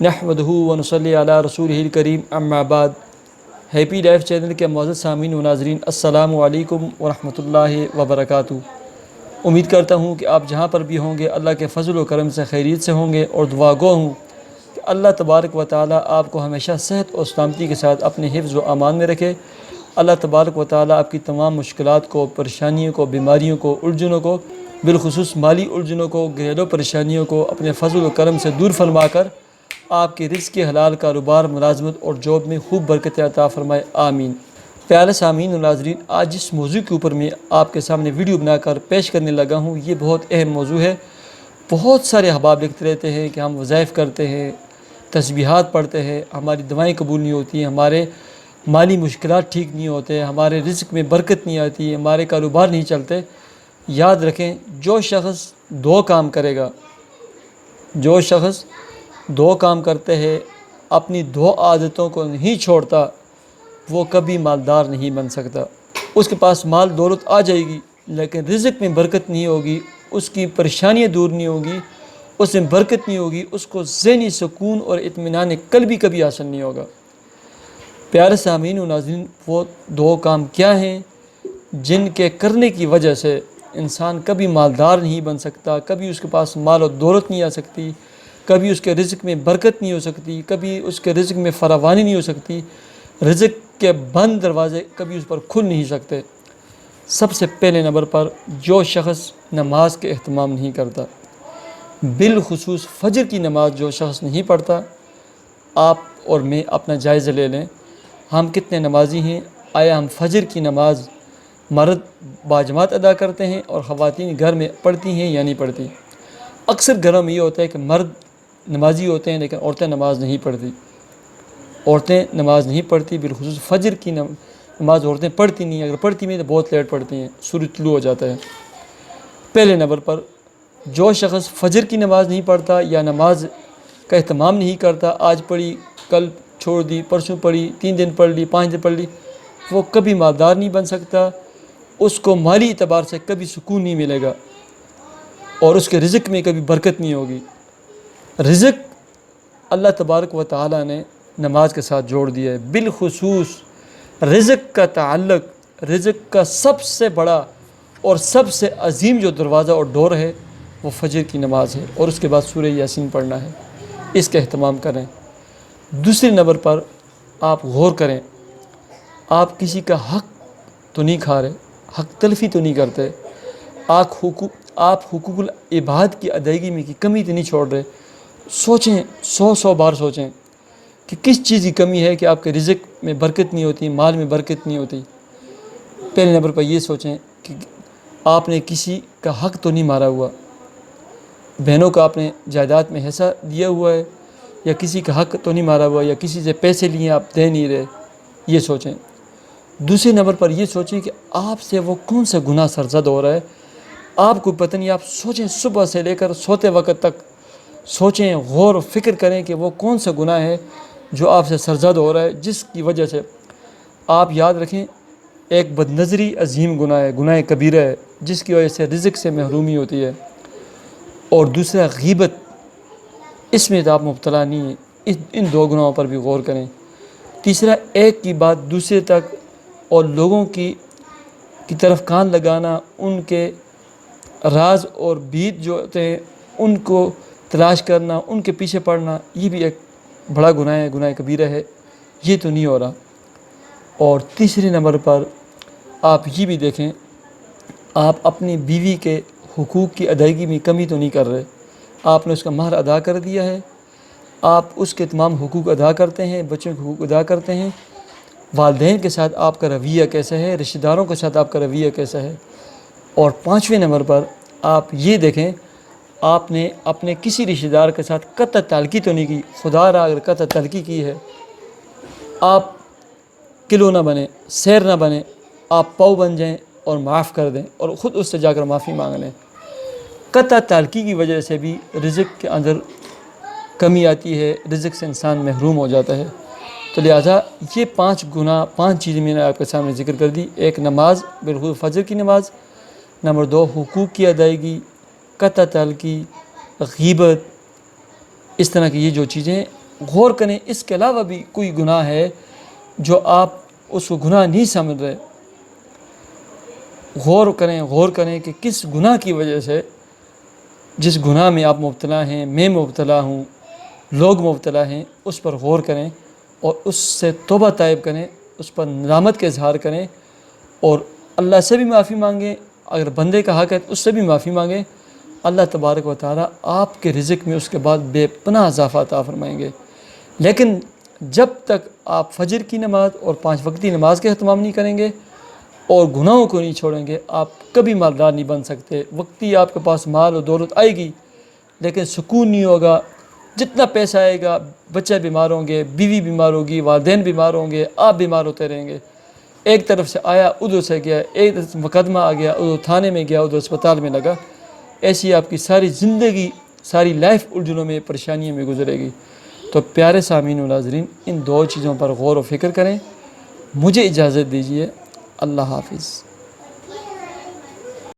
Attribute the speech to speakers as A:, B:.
A: نحمدہ و نصلی علی رسولہ الکریم اما بعد۔ ہیپی لائف چینل کے معزز سامعین و ناظرین، السلام علیکم ورحمۃ اللہ وبرکاتہ۔ امید کرتا ہوں کہ آپ جہاں پر بھی ہوں گے اللہ کے فضل و کرم سے خیریت سے ہوں گے، اور دعا گو ہوں کہ اللہ تبارک و تعالیٰ آپ کو ہمیشہ صحت اور سلامتی کے ساتھ اپنے حفظ و امان میں رکھے۔ اللہ تبارک و تعالیٰ آپ کی تمام مشکلات کو، پریشانیوں کو، بیماریوں کو، الجھنوں کو، بالخصوص مالی الجھنوں کو، گھریلو پریشانیوں کو اپنے فضل و کرم سے دور فرما کر آپ کے رزق کے حلال کاروبار، ملازمت اور جاب میں خوب برکت عطا فرمائے، آمین۔ پیارے سامعین و ناظرین، آج جس موضوع کے اوپر میں آپ کے سامنے ویڈیو بنا کر پیش کرنے لگا ہوں، یہ بہت اہم موضوع ہے۔ بہت سارے احباب لکھتے رہتے ہیں کہ ہم وظائف کرتے ہیں، تسبیحات پڑھتے ہیں، ہماری دعائیں قبول نہیں ہوتی، ہمارے مالی مشکلات ٹھیک نہیں ہوتے، ہمارے رزق میں برکت نہیں آتی، ہمارے کاروبار نہیں چلتے۔ یاد رکھیں، جو شخص دو کام کرے گا، جو شخص دو کام کرتے ہیں، اپنی دو عادتوں کو نہیں چھوڑتا، وہ کبھی مالدار نہیں بن سکتا۔ اس کے پاس مال دولت آ جائے گی، لیکن رزق میں برکت نہیں ہوگی، اس کی پریشانیاں دور نہیں ہوگی، اس میں برکت نہیں ہوگی، اس کو ذہنی سکون اور اطمینان قلبی کبھی حاصل نہیں ہوگا۔ پیارے سامعین و ناظرین، وہ دو کام کیا ہیں جن کے کرنے کی وجہ سے انسان کبھی مالدار نہیں بن سکتا، کبھی اس کے پاس مال و دولت نہیں آ سکتی، کبھی اس کے رزق میں برکت نہیں ہو سکتی، کبھی اس کے رزق میں فراوانی نہیں ہو سکتی، رزق کے بند دروازے کبھی اس پر کھل نہیں سکتے۔ سب سے پہلے نمبر پر، جو شخص نماز کے اہتمام نہیں کرتا، بالخصوص فجر کی نماز جو شخص نہیں پڑھتا۔ آپ اور میں اپنا جائزہ لے لیں، ہم کتنے نمازی ہیں؟ آیا ہم فجر کی نماز مرد باجماعت ادا کرتے ہیں اور خواتین گھر میں پڑھتی ہیں یا نہیں پڑھتی؟ اکثر گھروں میں یہ ہوتا ہے کہ مرد نمازی ہوتے ہیں لیکن عورتیں نماز نہیں پڑھتی، عورتیں نماز نہیں پڑھتی، بالخصوص فجر کی نماز عورتیں پڑھتی نہیں ہیں، اگر پڑھتی نہیں تو بہت لیٹ پڑھتی ہیں، سورج طلوع ہو جاتا ہے۔ پہلے نمبر پر، جو شخص فجر کی نماز نہیں پڑھتا یا نماز کا اہتمام نہیں کرتا، آج پڑھی، کل چھوڑ دی، پرسوں پڑھی، 3 دن پڑھ لی، 5 دن پڑھ لی، وہ کبھی مالدار نہیں بن سکتا، اس کو مالی اعتبار سے کبھی سکون نہیں ملے گا، اور اس کے رزق میں کبھی برکت نہیں ہوگی۔ رزق اللہ تبارک و تعالیٰ نے نماز کے ساتھ جوڑ دیا ہے، بالخصوص رزق کا تعلق، رزق کا سب سے بڑا اور سب سے عظیم جو دروازہ اور ڈور ہے وہ فجر کی نماز ہے، اور اس کے بعد سورہ یاسین پڑھنا ہے، اس کا اہتمام کریں۔ دوسرے نمبر پر آپ غور کریں، آپ کسی کا حق تو نہیں کھا رہے، حق تلفی تو نہیں کرتے، آپ حقوق العباد کی ادائیگی میں کی کمی تو نہیں چھوڑ رہے۔ سوچیں، 100 بار سوچیں کہ کس چیز کی کمی ہے کہ آپ کے رزق میں برکت نہیں ہوتی، مال میں برکت نہیں ہوتی۔ پہلے نمبر پر یہ سوچیں کہ آپ نے کسی کا حق تو نہیں مارا ہوا، بہنوں کا آپ نے جائیداد میں حصہ دیا ہوا ہے، یا کسی کا حق تو نہیں مارا ہوا، یا کسی سے پیسے لیے آپ دے نہیں رہے، یہ سوچیں۔ دوسرے نمبر پر یہ سوچیں کہ آپ سے وہ کون سا گناہ سرزد ہو رہا ہے، آپ کو پتہ نہیں، آپ سوچیں، صبح سے لے کر سوتے وقت تک سوچیں، غور و فکر کریں کہ وہ کون سا گناہ ہے جو آپ سے سرزد ہو رہا ہے، جس کی وجہ سے آپ یاد رکھیں، ایک بد نظری عظیم گناہ ہے، گناہ کبیرہ ہے، جس کی وجہ سے رزق سے محرومی ہوتی ہے، اور دوسرا غیبت، اس میں تو آپ مبتلا نہیں ہیں، ان 2 گناہوں پر بھی غور کریں۔ تیسرا، ایک کی بات دوسرے تک اور لوگوں کی طرف کان لگانا، ان کے راز اور بیت جو ہوتے ہیں ان کو تلاش کرنا، ان کے پیچھے پڑنا، یہ بھی ایک بڑا گناہ ہے، گناہ کبیرہ ہے، یہ تو نہیں ہو رہا۔ اور تیسرے نمبر پر آپ یہ بھی دیکھیں، آپ اپنی بیوی کے حقوق کی ادائیگی میں کمی تو نہیں کر رہے، آپ نے اس کا مہر ادا کر دیا ہے، آپ اس کے تمام حقوق ادا کرتے ہیں، بچوں کے حقوق ادا کرتے ہیں، والدین کے ساتھ آپ کا رویہ کیسا ہے، رشتہ داروں کے ساتھ آپ کا رویہ کیسا ہے۔ اور 5ویں نمبر پر آپ یہ دیکھیں، آپ نے اپنے کسی رشتہ دار کے ساتھ قطع تعلقی تو نہیں کی، خدا را اگر قطع تعلقی کی ہے، آپ کلو نہ بنیں، سیر نہ بنیں، آپ پاؤ بن جائیں اور معاف کر دیں، اور خود اس سے جا کر معافی مانگ لیں۔ قطع تعلقی کی وجہ سے بھی رزق کے اندر کمی آتی ہے، رزق سے انسان محروم ہو جاتا ہے۔ تو لہٰذا یہ 5 گناہ، 5 چیزیں میں نے آپ کے سامنے ذکر کر دی۔ ایک، نماز، بالخصوص فجر کی نماز۔ نمبر 2، حقوق کی ادائیگی، قطع تعلقی، غیبت، اس طرح کی یہ جو چیزیں غور کریں اس کے علاوہ بھی کوئی گناہ ہے جو آپ اس کو گناہ نہیں سمجھ رہے، غور کریں کہ کس گناہ کی وجہ سے، جس گناہ میں آپ مبتلا ہیں، میں مبتلا ہوں، لوگ مبتلا ہیں، اس پر غور کریں اور اس سے توبہ طائب کریں، اس پر ندامت کا اظہار کریں اور اللہ سے بھی معافی مانگیں۔ اگر بندے کا حق ہے تو اس سے بھی معافی مانگیں، اللہ تبارک و تعالیٰ آپ کے رزق میں اس کے بعد بے پناہ اضافہ عطا فرمائیں گے۔ لیکن جب تک آپ فجر کی نماز اور 5 وقتی نماز کا اہتمام نہیں کریں گے اور گناہوں کو نہیں چھوڑیں گے، آپ کبھی مالدار نہیں بن سکتے۔ وقتی آپ کے پاس مال و دولت آئے گی لیکن سکون نہیں ہوگا، جتنا پیسہ آئے گا بچے بیمار ہوں گے، بیوی بیمار ہوگی، والدین بیمار ہوں گے، آپ بیمار ہوتے رہیں گے۔ ایک طرف سے آیا ادھر سے گیا، ایک مقدمہ آ گیا ادھر تھانے میں گیا، ادھر اسپتال میں لگا، ایسی آپ کی ساری زندگی، ساری لائف الجھنوں میں، پریشانیوں میں گزرے گی۔ تو پیارے سامعین و ناظرین، ان 2 چیزوں پر غور و فکر کریں۔ مجھے اجازت دیجیے، اللہ حافظ۔